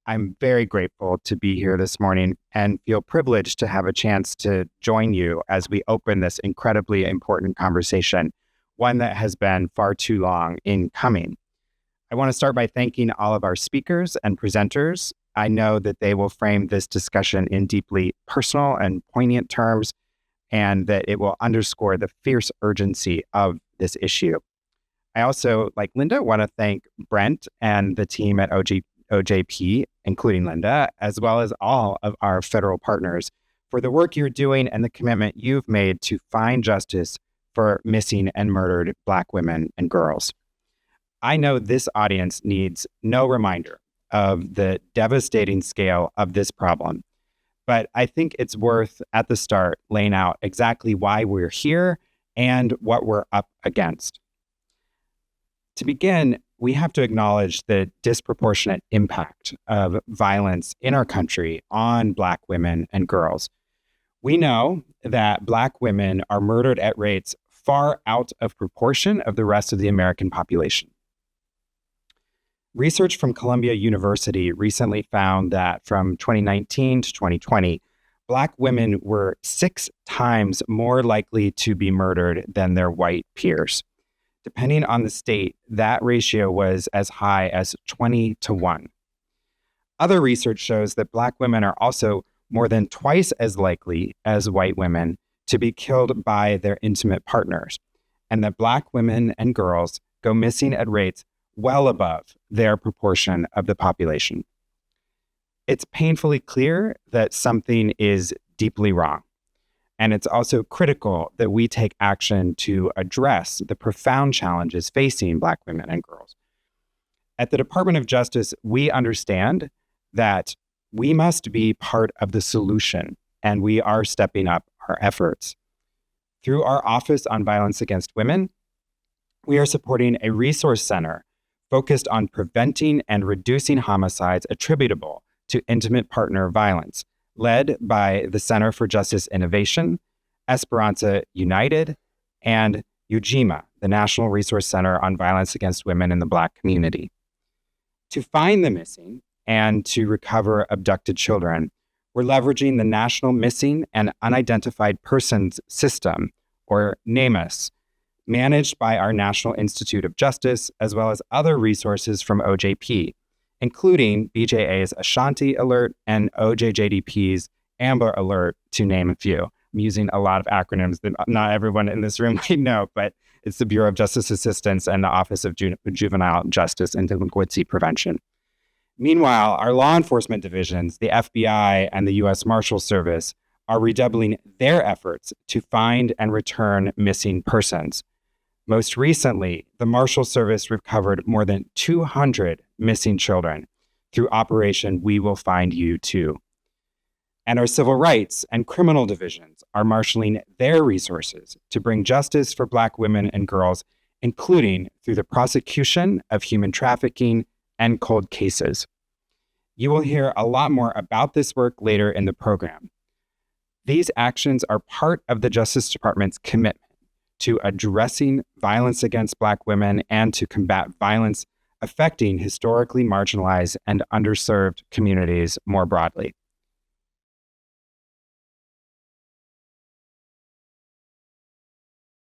I'm very grateful to be here this morning and feel privileged to have a chance to join you as we open this incredibly important conversation, one that has been far too long in coming. I want to start by thanking all of our speakers and presenters. I know that they will frame this discussion in deeply personal and poignant terms, and that it will underscore the fierce urgency of this issue. I also, like Linda, want to thank Brent and the team at OJP, including Linda, as well as all of our federal partners for the work you're doing and the commitment you've made to find justice for missing and murdered Black women and girls. I know this audience needs no reminder of the devastating scale of this problem, but I think it's worth, at the start, laying out exactly why we're here and what we're up against. To begin, we have to acknowledge the disproportionate impact of violence in our country on Black women and girls. We know that Black women are murdered at rates far out of proportion of the rest of the American population. Research from Columbia University recently found that from 2019 to 2020, Black women were 6 times more likely to be murdered than their white peers. Depending on the state, that ratio was as high as 20 to 1. Other research shows that Black women are also more than twice as likely as white women to be killed by their intimate partners, and that Black women and girls go missing at rates well above their proportion of the population. It's painfully clear that something is deeply wrong. And it's also critical that we take action to address the profound challenges facing Black women and girls. At the Department of Justice, we understand that we must be part of the solution, and we are stepping up our efforts. Through our Office on Violence Against Women, we are supporting a resource center focused on preventing and reducing homicides attributable to intimate partner violence, led by the Center for Justice Innovation, Esperanza United, and UJIMA, the National Resource Center on Violence Against Women in the Black Community. To find the missing and to recover abducted children, we're leveraging the National Missing and Unidentified Persons System, or NAMUS, managed by our National Institute of Justice, as well as other resources from OJP, including BJA's Ashanti Alert and OJJDP's Amber Alert, to name a few. I'm using a lot of acronyms that not everyone in this room might know, but it's the Bureau of Justice Assistance and the Office of Juvenile Justice and Delinquency Prevention. Meanwhile, our law enforcement divisions, the FBI and the U.S. Marshals Service, are redoubling their efforts to find and return missing persons. Most recently, the Marshals Service recovered more than 200 missing children through Operation We Will Find You Too. And our civil rights and criminal divisions are marshaling their resources to bring justice for Black women and girls, including through the prosecution of human trafficking and cold cases. You will hear a lot more about this work later in the program. These actions are part of the Justice Department's commitment to addressing violence against Black women and to combat violence affecting historically marginalized and underserved communities more broadly.